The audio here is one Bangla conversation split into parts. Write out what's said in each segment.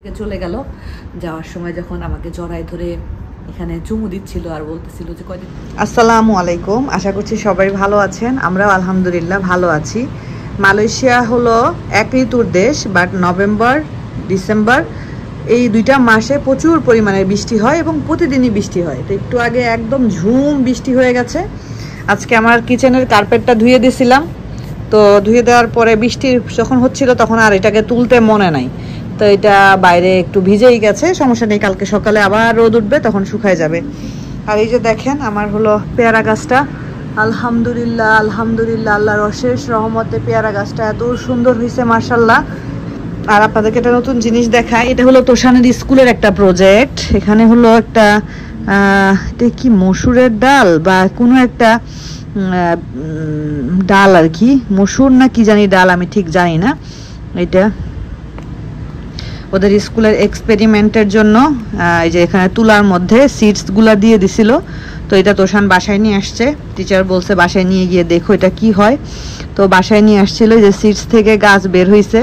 চলে গেল। যাওয়ার সময় যখন আমাকে জড়াই ধরে এখানে চুমু দিচ্ছিল আর বলতেছিল যে কয়দিন। আসসালামু আলাইকুম, আশা করছি সবাই ভালো আছেন। আমরাও আলহামদুলিল্লাহ ভালো আছি। মালয়েশিয়া হলো এক ঋতুর দেশ, বাট নভেম্বর ডিসেম্বর এই দুইটা মাসে প্রচুর পরিমাণে বৃষ্টি হয় এবং প্রতিদিনই বৃষ্টি হয়। তো একটু আগে একদম ঝুম বৃষ্টি হয়ে গেছে। আজকে আমার কিচেনের কার্পেটটা ধুয়ে দিয়েছিলাম, তো ধুয়ে দেওয়ার পরে বৃষ্টি যখন হচ্ছিল তখন আর এটাকে তুলতে মনে নাই, তো এটা বাইরে একটু ভিজেই গেছে, সমস্যা নেই, কালকে সকালে আবার রোদ উঠবে তখন শুকায় যাবে। আর এই যে দেখেন আমার হলো পেয়ারা গাছটা, আলহামদুলিল্লাহ আলহামদুলিল্লাহ আল্লাহর অশেষ রহমতে পেয়ারা গাছটা এত সুন্দর হয়েছে মাশাআল্লাহ। আর আপনাদেরকে একটা নতুন জিনিস দেখায়, এটা হলো তোষানের স্কুলের একটা প্রজেক্ট। এখানে হলো একটা এটা কি মসুরের ডাল বা কোনো একটা ডাল আর কি, মসুর না কি জানি ডাল, আমি ঠিক জানি না। এটা ওদের স্কুলের এক্সপেরিমেন্টের জন্য এই যে এখানে তুলার মধ্যে সিডসগুলো দিয়ে দিছিল, তো এটা তোষান বাসায় নিয়ে আসছে। টিচার বলছে বাসায় নিয়ে গিয়ে দেখো এটা কি হয়, তো বাসায় নিয়ে আসছিল। যে সিডস থেকে গাছ বের হয়েছে,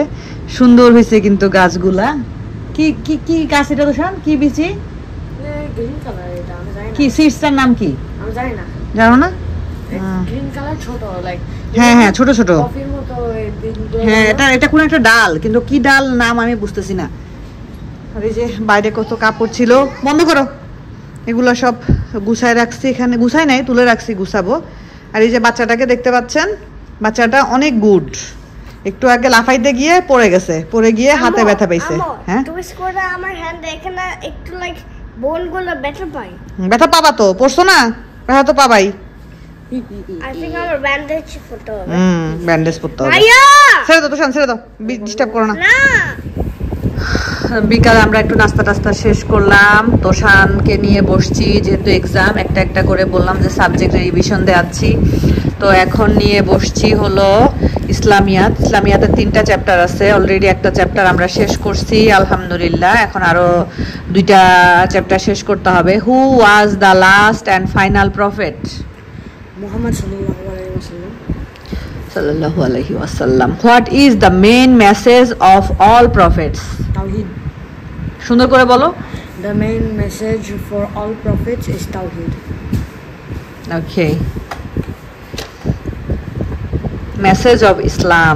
সুন্দর হয়েছে কিন্তু গাছগুলা। কি কি কি গাছ এটা তোষান, কি বিচি, কি সিডসটার নাম কি আমি জানি না, জানো না? গ্রিন কালার ছোট, লাইক হ্যাঁ হ্যাঁ ছোট ছোট, কফির মতো। হ্যাঁ এটা এটা কোন একটা ডাল, কিন্তু কি ডাল নাম আমি বুঝতেছি না। আর এই যে বাইরে কত কাপড় ছিল, বন্ধ করো, এগুলো সব গুছায় রাখছি, এখানে গুছাই নাই, তুলে রাখছি, গুছাবো। আর এই যে বাচ্চাটাকে দেখতে পাচ্ছেন, বাচ্চাটা অনেক গুড। একটু আগে লাফাইতে গিয়ে পড়ে গেছে, পড়ে গিয়ে হাতে ব্যথা পাইছে। হ্যাঁ টুইস্ট করে আমার হ্যান্ড এখানে একটু লাইক বোনগুলো ব্যথা পাই। ব্যথা পাবা তো, পড়ছো না, ব্যথা তো পাবাই। আই থিংক আমার ব্যান্ডেজ করতে হবে। ব্যান্ডেজ করতে হবে। আয়া ছেড়ে দাও তোষান, ছেড়ে দাও, ডিস্টার্ব করো না। না বিকালে আমরা একটু নাস্তা টাস্তা শেষ করলাম, তোষানকে নিয়ে বসছি, যেহেতু এক্সাম একটা একটা করে বললাম যে সাবজেক্ট রিভিশন দেওয়াচ্ছি। তো এখন নিয়ে বসছি হলো ইসলামিয়াত। ইসলামিয়াতের 3টা চ্যাপ্টার আছে, অলরেডি একটা চ্যাপ্টার আমরা শেষ করছি আলহামদুলিল্লাহ, এখন আরো 2টা চ্যাপ্টার শেষ করতে হবে। Who was the last and final prophet? Muhammad সাল্লাল্লাহু আলাইহি ওয়াসাল্লাম। সাল্লাল্লাহু আলাইহি ওয়াসাল্লাম। What is the main message of all prophets? তাওহীদ। সুন্দর করে বলো। The main message for all prophets is Tawheed. Okay. Message of Islam.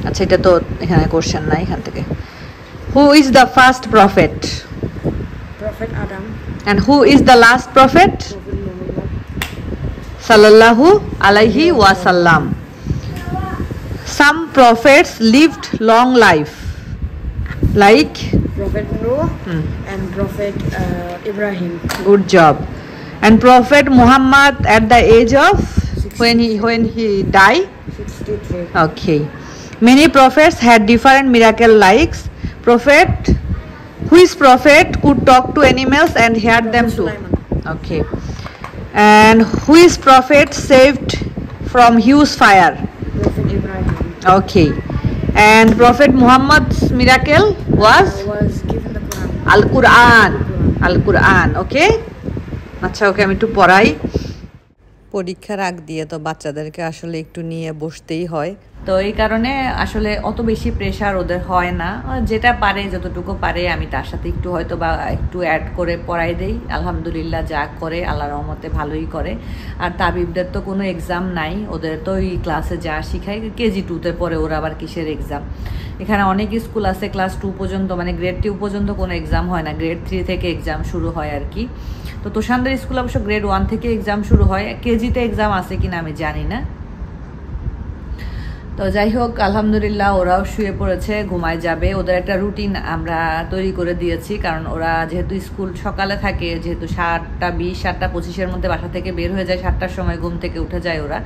আচ্ছা এটা তো এখানে কোশ্চেন নাই, এখান থেকে। Who is the first prophet? Prophet Adam. And who is the last prophet? Prophet Muhammad. Sallallahu alaihi wasallam. Some prophets lived long life, like Prophet Noah and Prophet Ibrahim. good job. And Prophet Muhammad at the age of when he died? 63. Okay. Many prophets had different miracle likes. Prophet, which prophet could talk to animals and hear them too? Sulaiman. Okay. And which prophet saved from huge fire? Prophet Ibrahim. Okay. And Prophet Muhammad's miracle was Was given the Quran. Al-Quran. Al-Quran. Okay. আচ্ছা ওকে আমি একটু পড়াই। পরীক্ষার আগ দিয়ে তো বাচ্চাদেরকে আসলে একটু নিয়ে বসতেই হয়, তো এই কারণে আসলে অত বেশি প্রেশার ওদের হয় না। যেটা পারে, যতটুকু পারে আমি তার সাথে একটু হয়তো বা একটু অ্যাড করে পড়াই দেই। আলহামদুলিল্লাহ যা করে আল্লাহর রহমতে ভালোই করে। আর তাবিবদের তো কোনো এক্সাম নাই, ওদের তো ওই ক্লাসে যা শিখায়, কেজি 2তে পড়ে, ওরা আবার কিসের এক্সাম। এখানে অনেক স্কুল আছে ক্লাস 2 পর্যন্ত, মানে গ্রেড 2 পর্যন্ত কোনো এক্সাম হয় না, গ্রেড 3 থেকে এক্সাম শুরু হয় আর কি। তো তোষানদের স্কুল অবশ্য গ্রেড 1 থেকে এক্সাম শুরু হয়, কেজিতে এক্সাম আছে কিনা আমি জানি না। তো যাই হোক আলহামদুলিল্লাহ ওরাও শুয়ে পড়েছে, ঘুমায় যাবে। ওদের একটা রুটিন আমরা তৈরি করে দিয়েছি, কারণ ওরা যেহেতু স্কুল সকালে থাকে, যেহেতু 7:20 7:25-এর মধ্যে বাসা থেকে বের হয়ে যায়, 7টার সময় ঘুম থেকে উঠে যায় ওরা।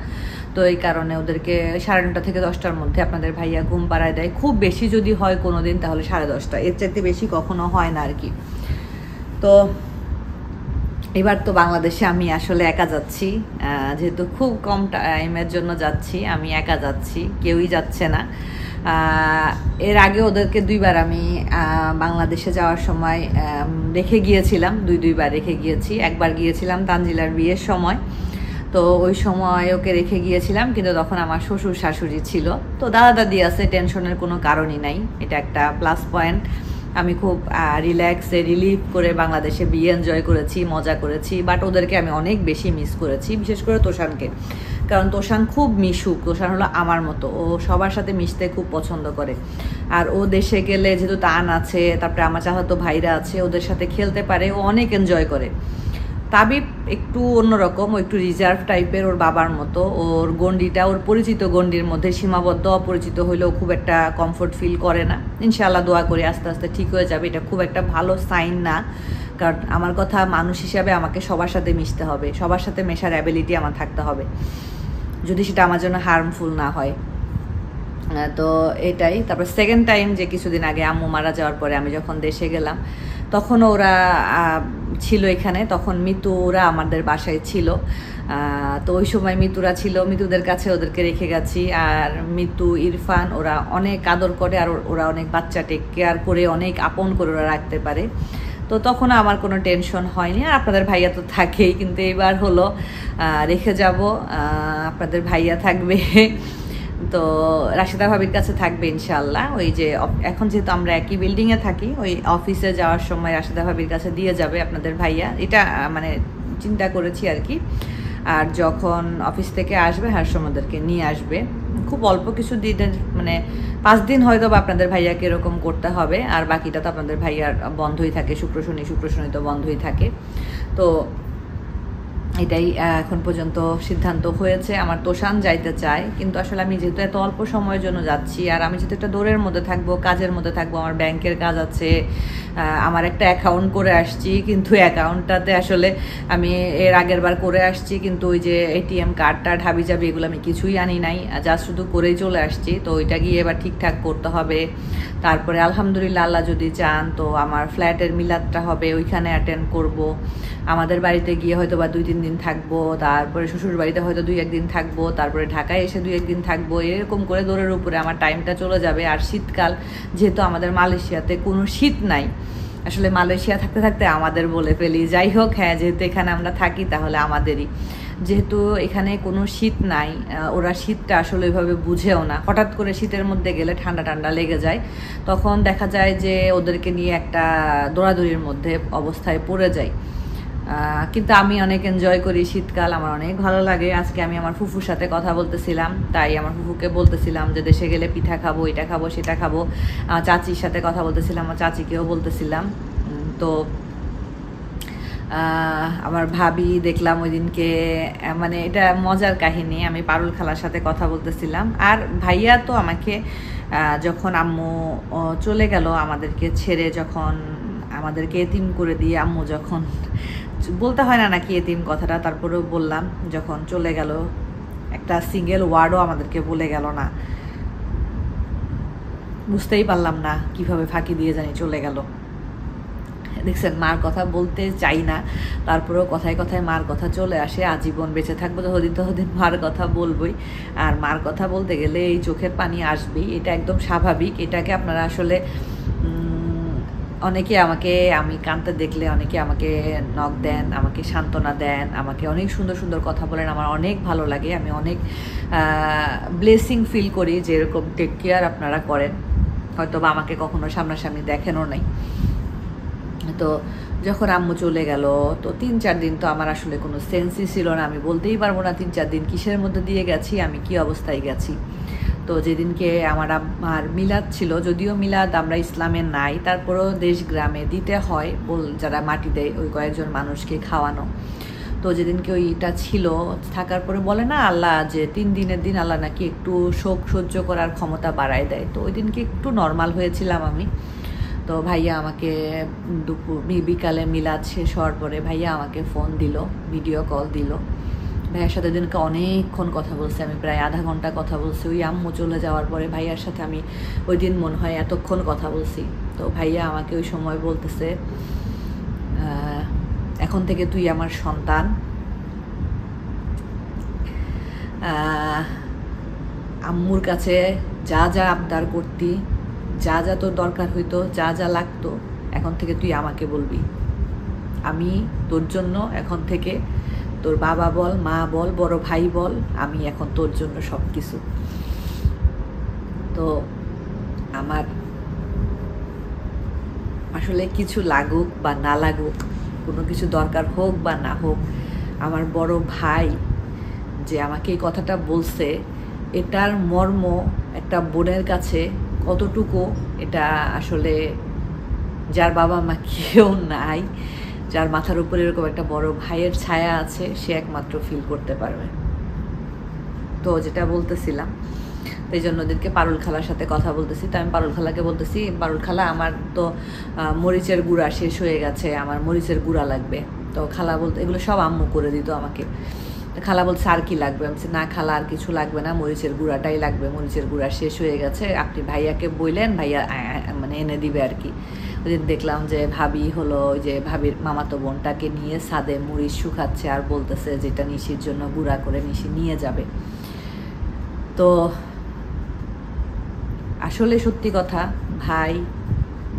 তো এই কারণে ওদেরকে 9:30 থেকে 10টার মধ্যে আপনাদের ভাইয়া ঘুম পাড়ায় দেয়। খুব বেশি যদি হয় কোনো দিন তাহলে 10:30, এর চাইতে বেশি কখনো হয় না আর কি। তো এবার তো বাংলাদেশে আমি আসলে একা যাচ্ছি, যেহেতু খুব কম টাইমের জন্য যাচ্ছি, আমি একা যাচ্ছি, কেউই যাচ্ছে না। এর আগে ওদেরকে 2বার আমি বাংলাদেশে যাওয়ার সময় রেখে গিয়েছিলাম, 2বার রেখে গিয়েছি। একবার গিয়েছিলাম তানজিলার বিয়ের সময়, তো ওই সময় ওকে রেখে গিয়েছিলাম, কিন্তু তখন আমার শ্বশুর শাশুড়ি ছিল, তো দাদা দাদি আছে, টেনশনের কোনো কারণই নাই, এটা একটা প্লাস পয়েন্ট। আমি খুব রিল্যাক্সে রিলিফ করে বাংলাদেশে বিয়ে এনজয় করেছি, মজা করেছি। বাট ওদেরকে আমি অনেক বেশি মিস করেছি, বিশেষ করে তোষানকে। কারণ তোষান খুব মিশুক, তোষান হলো আমার মতো, ও সবার সাথে মিশতে খুব পছন্দ করে। আর ও দেশে গেলে যেহেতু তান আছে, তারপরে আমার চাচাতো ভাইরা আছে, ওদের সাথে খেলতে পারে, ও অনেক এনজয় করে। তাবিব একটু অন্যরকম, ও একটু রিজার্ভ টাইপের, ওর বাবার মতো। ওর গণ্ডিটা ওর পরিচিত গণ্ডির মধ্যে সীমাবদ্ধ, অপরিচিত হইলেও খুব একটা কমফোর্ট ফিল করে না। ইনশাআল্লাহ দোয়া করি আস্তে আস্তে ঠিক হয়ে যাবে। এটা খুব একটা ভালো সাইন না, কারণ আমার কথা মানুষ হিসাবে আমাকে সবার সাথে মিশতে হবে, সবার সাথে মেশার অ্যাবিলিটি আমার থাকতে হবে, যদি সেটা আমার জন্য হার্মফুল না হয়। তো এটাই। তারপর সেকেন্ড টাইম যে কিছুদিন আগে আম্মু মারা যাওয়ার পরে আমি যখন দেশে গেলাম, তখন ওরা ছিল এখানে, তখন মিতুরা আমাদের বাসায় ছিল। তো ওই সময় মিতুরা ছিল, মিতুদের কাছে ওদেরকে রেখে গেছি। আর মিতু, ইরফান ওরা অনেক আদর করে, আর ওরা অনেক বাচ্চা টেক কেয়ার করে, অনেক আপন করে ওরা রাখতে পারে। তো তখন আমার কোনো টেনশন হয়নি। আর আপনাদের ভাইয়া তো থাকেই, কিন্তু এবার হলো রেখে যাব, আপনাদের ভাইয়া থাকবে, তো রাশিদা ভাবির কাছে থাকবে ইনশাল্লাহ। ওই যে এখন যেহেতু আমরা একই বিল্ডিংয়ে থাকি, ওই অফিসে যাওয়ার সময় রাশিদা ভাবির কাছে দিয়ে যাবে আপনাদের ভাইয়া, এটা মানে চিন্তা করেছি আর কি। আর যখন অফিস থেকে আসবে হারসমদেরকে নিয়ে আসবে। খুব অল্প কিছু দিনের, মানে 5 দিন হয়তো বা আপনাদের ভাইয়াকে এরকম করতে হবে, আর বাকিটা তো আপনাদের ভাইয়ার বন্ধই থাকে, শুক্র শনি তো বন্ধই থাকে। তো এটাই এখন পর্যন্ত সিদ্ধান্ত হয়েছে। আমার তোষান যাইতে চায়, কিন্তু আসলে আমি যেহেতু এত অল্প সময়ের জন্য যাচ্ছি, আর আমি যেহেতু একটা দৌড়ের মধ্যে থাকবো, কাজের মধ্যে থাকবো, আমার ব্যাংকের কাজ আছে, আমার একটা অ্যাকাউন্ট করে আসছি, কিন্তু অ্যাকাউন্টটাতে আসলে আমি এর আগের বার করে আসছি, কিন্তু ওই যে এটিএম কার্ডটা হাবিজাবি এগুলো আমি কিছুই আনি নাই, যা শুধু করেই চলে আসছি। তো ওইটা গিয়ে এবার ঠিকঠাক করতে হবে। তারপরে আলহামদুলিল্লাহ আল্লাহ যদি চান তো আমার ফ্ল্যাটের মিলাদটা হবে, ওইখানে অ্যাটেন্ড করব। আমাদের বাড়িতে গিয়ে হয়তো বা 2-3 দিন থাকবো, তারপরে শ্বশুর বাড়িতে হয়তো 2-1 দিন থাকবো, তারপরে ঢাকায় এসে 2-1 দিন থাকবো। এরকম করে দৌড়ের উপরে আমার টাইমটা চলে যাবে। আর শীতকাল, যেহেতু আমাদের মালয়েশিয়াতে কোনো শীত নাই, আসলে মালয়েশিয়া থাকতে থাকতে আমাদের বলে ফেলি। যাই হোক, হ্যাঁ, যেহেতু এখানে আমরা থাকি তাহলে আমাদেরই, যেহেতু এখানে কোনো শীত নাই, ওরা শীতটা আসলে ওইভাবে বুঝেও না। হঠাৎ করে শীতের মধ্যে গেলে ঠান্ডা ঠান্ডা লেগে যায়, তখন দেখা যায় যে ওদেরকে নিয়ে একটা দৌড়াদৌড়ির মধ্যে অবস্থায় পড়ে যায়। কিন্তু আমি অনেক এনজয় করি শীতকাল, আমার অনেক ভালো লাগে। আজকে আমি আমার ফুফুর সাথে কথা বলতেছিলাম, তাই আমার ফুফুকে বলতেছিলাম যে দেশে গেলে পিঠা খাবো, এটা খাবো, সেটা খাবো। আমার চাচির সাথে কথা বলতেছিলাম, আমার চাচিকেও বলতেছিলাম। তো আমার ভাবি দেখলাম ওই দিনকে, মানে এটা মজার কাহিনী, আমি পারুল খালার সাথে কথা বলতেছিলাম। আর ভাইয়া তো আমাকে যখন আম্মু চলে গেল আমাদেরকে ছেড়ে, যখন আমাদেরকে এতিম করে দিয়ে আম্মু যখন, বলতে হয় না নাকি এতিম কথাটা, তারপরেও বললাম, যখন চলে গেল একটা সিঙ্গেল ওয়ার্ডও আমাদেরকে বলে গেল না, বুঝতেই পারলাম না কিভাবে ফাঁকি দিয়ে জানি চলে গেল। দেখছেন, মার কথা বলতে চাই না, তারপরেও কথায় কথায় মার কথা চলে আসে। আজীবন বেঁচে থাকবো ততদিন মার কথা বলবই। আর মার কথা বলতে গেলে এই চোখের পানি আসবেই, এটা একদম স্বাভাবিক। এটাকে আপনারা আসলে অনেকে আমাকে, আমি কাঁদতে দেখলে অনেকে আমাকে নক দেন, আমাকে সান্ত্বনা দেন, আমাকে অনেক সুন্দর সুন্দর কথা বলেন, আমার অনেক ভালো লাগে। আমি অনেক ব্লেসিং ফিল করি যে এরকম টেক কেয়ার আপনারা করেন। হয়তো বা আমাকে কখনো সামনাসামনি দেখেনও নাই। তো যখন আম্মু চলে গেল, তো 3-4 দিন তো আমার আসলে কোনো সেন্সই ছিল না। আমি বলতেই পারবো না 3-4 দিন কিসের মধ্যে দিয়ে গেছি, আমি কি অবস্থায় গেছি। তো যেদিনকে আমার মিলাদ ছিল, যদিও মিলাদ আমরা ইসলামের নাই, তারপরেও দেশ গ্রামে দিতে হয়, যারা মাটি দেয় ওই কয়েকজন মানুষকে খাওয়ানো। তো যেদিনকে ওইটা ছিল, থাকার পরে বলে না আল্লাহ যে 3 দিনের দিন আল্লাহ নাকি একটু শোক সহ্য করার ক্ষমতা বাড়ায় দেয়। তো ওই দিনকে একটু নর্মাল হয়েছিলাম আমি। তো ভাইয়া আমাকে বিকালে মিলাদ শেষ হওয়ার পরে ভাইয়া আমাকে ফোন দিল, ভিডিও কল দিল। ভাইয়ার সাথে দিনকে অনেকক্ষণ কথা বলছি আমি, প্রায় আধা ঘন্টা কথা বলছি। ওই আম্মু চলে যাওয়ার পরে ভাইয়ার সাথে আমি ওই দিন মনে হয় এতক্ষণ কথা বলছি। তো ভাইয়া আমাকে ওই সময় বলতেছে, এখন থেকে তুই আমার সন্তান, আম্মুর কাছে যা যা আবদার করতি, যা যা তোর দরকার হইতো, যা যা লাগতো, এখন থেকে তুই আমাকে বলবি। আমি তোর জন্য এখন থেকে, তোর বাবা বল, মা বল, বড় ভাই বল, আমি এখন তোর জন্য সব কিছু। তো আমার আসলে কিছু লাগুক বা না লাগুক, কোনো কিছু দরকার হোক বা না হোক, আমার বড় ভাই যে আমাকে এই কথাটা বলছে, এটার মর্ম একটা বোনের কাছে কতটুকু, এটা আসলে যার বাবা মা কেউ নাই, যার মাথার উপরে এরকম একটা বড় ভাইয়ের ছায়া আছে, সে একমাত্র ফিল করতে পারবে। তো যেটা বলতেছিলাম, এই জন্য ওদেরকে পারুল খালার সাথে কথা বলতেছি। তো আমি পারুল খালাকে বলতেছি, পারুল খালা আমার তো মরিচের গুঁড়া শেষ হয়ে গেছে, আমার মরিচের গুঁড়া লাগবে। তো খালা বলতে, এগুলো সব আম্মু করে দিত আমাকে। খালা বলছে আর কি লাগবে? আমি বলছি না খালা আর কিছু লাগবে না, মরিচের গুঁড়াটাই লাগবে, মরিচের গুঁড়া শেষ হয়ে গেছে, আপনি ভাইয়াকে বললেন, ভাইয়া মানে এনে দিবে আর কি। ওই দিন দেখলাম যে ভাবি হলো, ওই যে ভাবির মামাতো বোনটাকে নিয়ে ছাদে মরিচ শুকাচ্ছে আর বলতেছে যেটা নিশির জন্য গুঁড়া করে নিশি নিয়ে যাবে। তো আসলে সত্যি কথা, ভাই,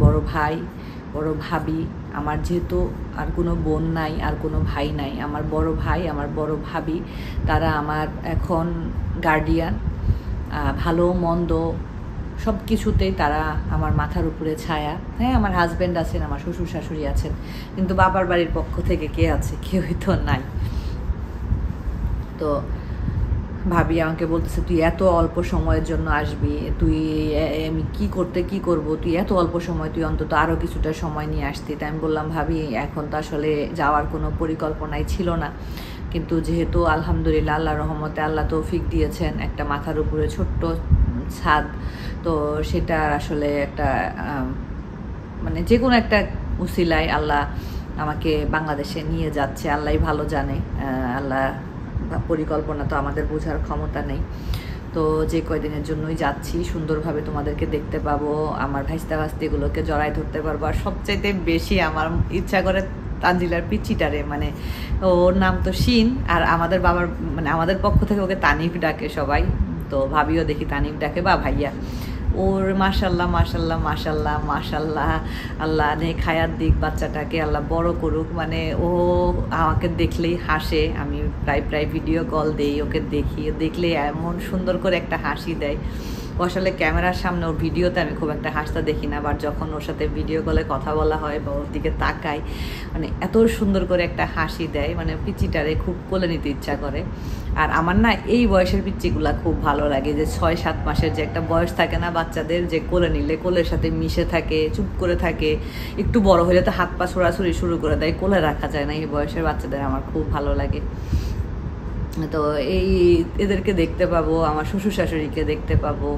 বড় ভাবি, আমার যেহেতু আর কোনো বোন নাই, আর কোনো ভাই নাই, আমার বড় ভাই, আমার বড় ভাবি, তারা আমার এখন গার্ডিয়ান। ভালো মন্দ সব কিছুতেই তারা আমার মাথার উপরে ছায়া। হ্যাঁ, আমার হাজব্যান্ড আছেন, আমার শ্বশুর শাশুড়ি আছেন, কিন্তু বাবার বাড়ির পক্ষ থেকে কে আছে? কেউই তো নাই। তো ভাবি আমাকে বলতেছে, তুই এত অল্প সময়ের জন্য আসবি, তুই আমি কি করব, তুই এত অল্প সময়, তুই অন্তত আরও কিছুটা সময় নিয়ে আসতি। তাই আমি বললাম, ভাবি এখন তো আসলে যাওয়ার কোনো পরিকল্পনাই ছিল না, কিন্তু যেহেতু আলহামদুলিল্লাহ আল্লাহর রহমতে আল্লাহ তৌফিক দিয়েছেন, একটা মাথার উপরে ছোট্ট ছাদ, তো সেটার আসলে একটা মানে যে কোনো একটা উসিলায় আল্লাহ আমাকে বাংলাদেশে নিয়ে যাচ্ছে, আল্লাহই ভালো জানে। আল্লাহ পরিকল্পনা তো আমাদের বোঝার ক্ষমতা নেই। তো যে কয়দিনের জন্যই যাচ্ছি, সুন্দরভাবে তোমাদেরকে দেখতে পাবো, আমার ভাইস্তা ভাস্তিগুলোকে জড়াই ধরতে পারবো। আর সবচাইতে বেশি আমার ইচ্ছা করে তানজিলার পিচিটারে, মানে ওর নাম তো শিন, আর আমাদের বাবার মানে আমাদের পক্ষ থেকে ওকে তানিফ ডাকে সবাই। তো ভাবিও দেখি তানিফ ডাকে বা ভাইয়া। ওর মাশাল্লাহ মাশাল্লাহ মাশাল্লাহ মাশাল্লাহ, আল্লাহ নেক হায়াত দিক বাচ্চাটাকে, আল্লাহ বড় করুক। মানে ও আমাকে দেখলেই হাসে, আমি প্রায় ভিডিও কল দেই, ওকে দেখলে এমন সুন্দর করে একটা হাসি দেয়। ও আসলে ক্যামেরার সামনে, ওর ভিডিওতে আমি খুব একটা হাসতে দেখি না, বাট যখন ওর সাথে ভিডিও কলে কথা বলা হয় বা ওর দিকে তাকাই, মানে এত সুন্দর করে একটা হাসি দেয়, মানে পিচিটারে খুব কোলে নিতে ইচ্ছা করে। আর আমার না এই বয়সের পিচিগুলা খুব ভালো লাগে, যে 6-7 মাসের যে একটা বয়স থাকে না বাচ্চাদের, যে কোলে নিলে কোলের সাথে মিশে থাকে, চুপ করে থাকে, একটু বড় হলে তো হাত পা ছোড়াছুড়ি শুরু করে দেয়, কোলে রাখা যায় না। এই বয়সের বাচ্চাদের আমার খুব ভালো লাগে। তো এদেরকে দেখতে পাবো, আমার শ্বশুর শাশুড়িকে দেখতে পাবো,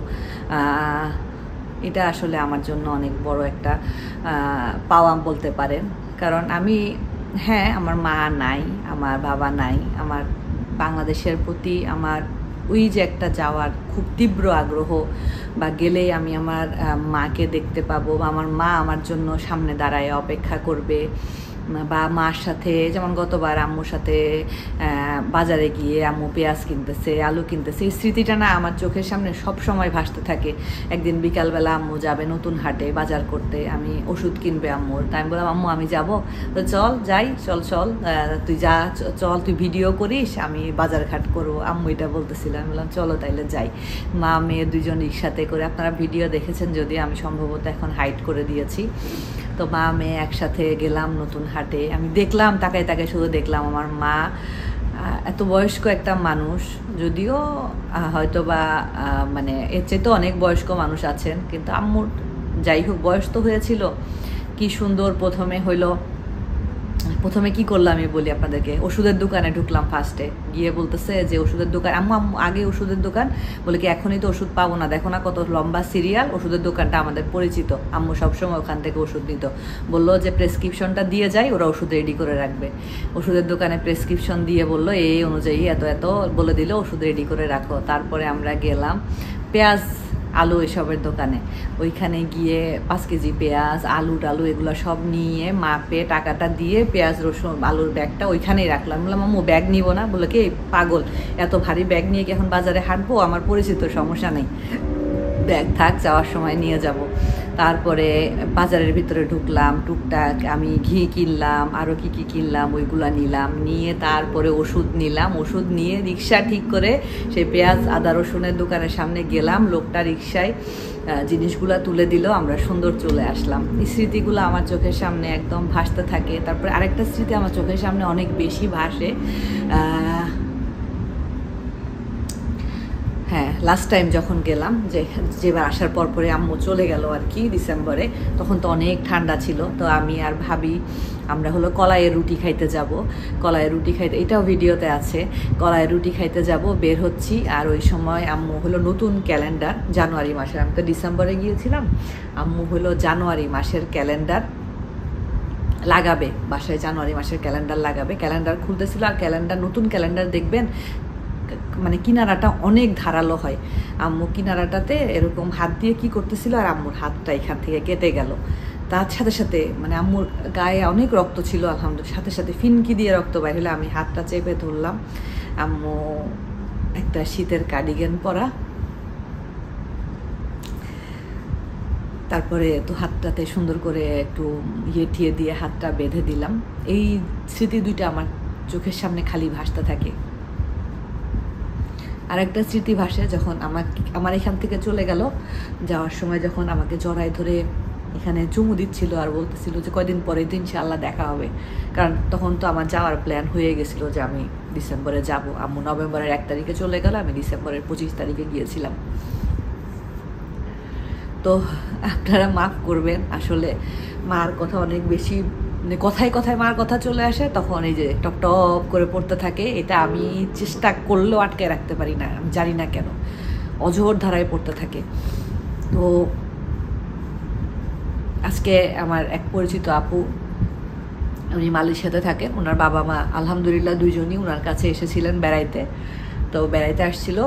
এটা আসলে আমার জন্য অনেক বড় একটা পাওয়া বলতে পারেন। কারণ আমি, হ্যাঁ, আমার মা নাই, আমার বাবা নাই, আমার বাংলাদেশের প্রতি আমার ওই যে একটা যাওয়ার খুব তীব্র আগ্রহ, বা গেলেই আমি আমার মাকে দেখতে পাবো, বা আমার মা আমার জন্য সামনে দাঁড়ায় অপেক্ষা করবে, বা মার সাথে, যেমন গতবার আম্মুর সাথে বাজারে গিয়ে আম্মু পেঁয়াজ কিনতেছে, আলু কিনতেছে, এই স্মৃতিটা না আমার চোখের সামনে সব সময় ভাসতে থাকে। একদিন বিকালবেলা আম্মু যাবে নতুন হাটে বাজার করতে, আমি ওষুধ কিনবে আম্মুর। তাই আমি বললাম, আম্মু আমি যাব, তো চল যাই, চল তুই যা, চল তুই ভিডিও করিস, আমি বাজার ঘাট করবো। আম্মু এটা বলতেছিলাম, আমি বললাম চলো তাইলে যাই। মা মেয়ে দুজন রিক্সাতে করে, আপনারা ভিডিও দেখেছেন যদি, আমি সম্ভবত এখন হাইড করে দিয়েছি। তো মা মেয়ে একসাথে গেলাম নতুন হাটে। আমি দেখলাম, তাকায় শুধু দেখলাম আমার মা, এত বয়স্ক একটা মানুষ, যদিও হয়তো বা মানে এর চেয়ে তো অনেক বয়স্ক মানুষ আছেন, কিন্তু আম্মুর যাই হোক বয়স তো হয়েছিল। কি সুন্দর প্রথমে কি করলাম আমি বলি আপনাদেরকে, ওষুধের দোকানে ঢুকলাম। ফার্স্টে গিয়ে বলতেছে যে ওষুধের দোকান, আম্মু আগে ওষুধের দোকান, বলে কি এখনই তো ওষুধ পাবো না, দেখো না কত লম্বা সিরিয়াল, ওষুধের দোকানটা আমাদের পরিচিত, আম্মু সবসময় ওখান থেকে ওষুধ নিত। বললো যে প্রেসক্রিপশনটা দিয়ে যাই, ওরা ওষুধ রেডি করে রাখবে। ওষুধের দোকানে প্রেসক্রিপশন দিয়ে বললো এই অনুযায়ী এত বলে দিল, ওষুধ রেডি করে রাখো। তারপরে আমরা গেলাম পেঁয়াজ আলু এসবের দোকানে, ওইখানে গিয়ে 5 কেজি পেঁয়াজ, আলু টালু এগুলো সব নিয়ে মাপে টাকাটা দিয়ে পেঁয়াজ রসুন আলুর ব্যাগটা ওইখানেই রাখলাম। বললাম আম্মু ব্যাগ নিব না, বলে কি পাগল, এত ভারী ব্যাগ নিয়ে কি এখন বাজারে হাঁটবো, আমার পরিচিত, সমস্যা নেই, ব্যাগ থাক, যাওয়ার সময় নিয়ে যাব। তারপরে বাজারের ভিতরে ঢুকলাম, টুকটাক আমি ঘি কিনলাম, আরও কি কি কিনলাম ওইগুলা নিলাম, নিয়ে তারপরে ওষুধ নিলাম, ওষুধ নিয়ে রিক্সা ঠিক করে সেই পেঁয়াজ আদা রসুনের দোকানের সামনে গেলাম, লোকটা রিক্সায় জিনিসগুলা তুলে দিল, আমরা সুন্দর চলে আসলাম। এই স্মৃতিগুলো আমার চোখের সামনে একদম ভাসতে থাকে। তারপরে আরেকটা স্মৃতি আমার চোখের সামনে অনেক বেশি ভাসে, হ্যাঁ লাস্ট টাইম যখন গেলাম, যেবার আসার পরে আম্মু চলে গেল আর কি ডিসেম্বরে, তখন তো অনেক ঠান্ডা ছিল। তো আমি আর ভাবি আমরা হলো কলাইয়ের রুটি খাইতে যাব, কলাইয়ের রুটি খাইতে, এটাও ভিডিওতে আছে, কলাইয়ের রুটি খাইতে যাব, বের হচ্ছি। আর ওই সময় আম্মু হলো নতুন ক্যালেন্ডার জানুয়ারি মাসের, আমি তো ডিসেম্বরে গিয়েছিলাম, আম্মু হলো জানুয়ারি মাসের ক্যালেন্ডার লাগাবে বাসায়, জানুয়ারি মাসের ক্যালেন্ডার লাগাবে। ক্যালেন্ডার খুলতেছিল, আর ক্যালেন্ডার নতুন ক্যালেন্ডার দেখবেন মানে কিনারাটা অনেক ধারালো হয়। আম্মু কিনারাটাতে এরকম হাত দিয়ে কি করতেছিল, আর আম্মুর হাতটা এখান থেকে কেটে গেল। তার সাথে সাথে মানে আম্মুর গায়ে অনেক রক্ত ছিল, আলহামদুলিল্লাহ, সাথে সাথে ফিনকি দিয়ে রক্ত বাইর হলে আমি হাতটা চেপে ধরলাম। আম্মু একটা শীতের কার্ডিগান পরা, তারপরে তো হাতটাতে সুন্দর করে একটু ঠিয়ে দিয়ে হাতটা বেঁধে দিলাম। এই স্মৃতি দুইটা আমার চোখের সামনে খালি ভাসতে থাকে। আর একটা স্মৃতি ভাসে যখন আমার এখান থেকে চলে গেল, যাওয়ার সময় যখন আমাকে জড়ায় ধরে এখানে চুমু দিচ্ছিল আর বলতেছিল যে কয়দিন পরে দিন ইনশাআল্লাহ দেখা হবে। কারণ তখন তো আমার যাওয়ার প্ল্যান হয়ে গেছিলো যে আমি ডিসেম্বরে যাব। আম্মু নভেম্বরের 1 তারিখে চলে গেল, আমি ডিসেম্বরের 25 তারিখে গিয়েছিলাম। তো আপনারা মাফ করবেন, আসলে মার কথা অনেক বেশি, মানে কথায় কথায় মার কথা চলে আসে, তখন এই যে টপ টপ করে পড়তে থাকে। এটা আমি চেষ্টা করলেও আটকে রাখতে পারি না, আমি জানি না কেন অঝোর ধারায় পড়তে থাকে। তো আজকে আমার এক পরিচিত আপু, উনি মালয়েশিয়াতে থাকেন, ওনার বাবা মা আলহামদুলিল্লাহ দুইজনই ওনার কাছে এসেছিলেন বেড়াইতে। তো বেড়াইতে আসছিল,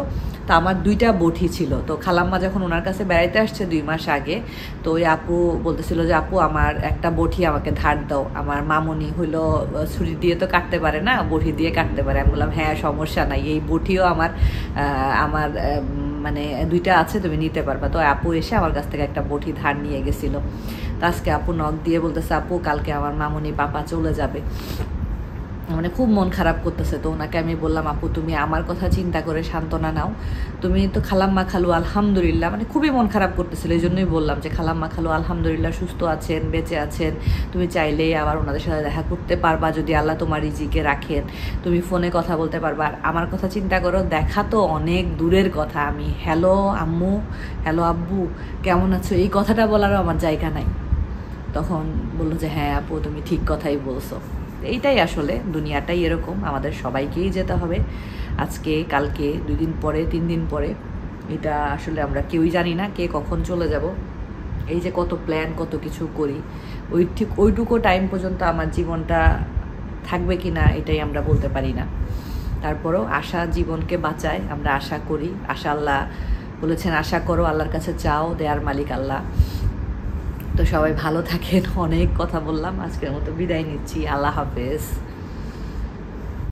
তো আমার 2টা বটি ছিল। তো খালাম্মা যখন ওনার কাছে বেড়াইতে আসছে 2 মাস আগে, তো ওই আপু বলতেছিল যে আপু আমার একটা বটি আমাকে ধার দাও, আমার মামুনি হইলো ছুরি দিয়ে তো কাটতে পারে না, বটি দিয়ে কাটতে পারে। আমি বললাম হ্যাঁ সমস্যা নাই, এই বটিও আমার মানে 2টা আছে, তুমি নিতে পারবা। তো আপু এসে আমার কাছ থেকে একটা বটি ধার নিয়ে গেছিলো। তো আজকে আপু নখ দিয়ে বলতেছে আপু কালকে আমার মামুনি পাপা চলে যাবে, মানে খুব মন খারাপ করতেছে। তো ওনাকে আমি বললাম আপু তুমি আমার কথা চিন্তা করে সান্ত্বনা নাও, তুমি তো খালাম্মা খালু আলহামদুলিল্লাহ, মানে খুবই মন খারাপ করতেছিল, এই জন্যই বললাম যে খালাম্মা খালু আলহামদুলিল্লাহ সুস্থ আছেন, বেঁচে আছেন, তুমি চাইলেই আবার ওনাদের সাথে দেখা করতে পারবা যদি আল্লাহ তোমার রিজিকে রাখেন, তুমি ফোনে কথা বলতে পারবা। আর আমার কথা চিন্তা করো, দেখা তো অনেক দূরের কথা, আমি হ্যালো আম্মু, হ্যালো আব্বু কেমন আছো এই কথাটা বলারও আমার জায়গা নাই। তখন বললো যে হ্যাঁ আপু তুমি ঠিক কথাই বলছো। এইটাই আসলে দুনিয়াটাই এরকম, আমাদের সবাইকেই যেতে হবে, আজকে কালকে 2 দিন পরে 3 দিন পরে, এটা আসলে আমরা কেউই জানি না কে কখন চলে যাব। এই যে কত প্ল্যান কত কিছু করি, ঠিক ওইটুকু টাইম পর্যন্ত আমার জীবনটা থাকবে কি না এটাই আমরা বলতে পারি না। তারপরেও আশা জীবনকে বাঁচায়, আমরা আশা করি, আশা আল্লাহ বলেছেন আশা করো, আল্লাহর কাছে চাও, দেয়ার মালিক আল্লাহ। তো সবাই ভালো থাকেন, অনেক কথা বললাম, আজকের মতো বিদায় নিচ্ছি, আল্লাহ হাফেজ।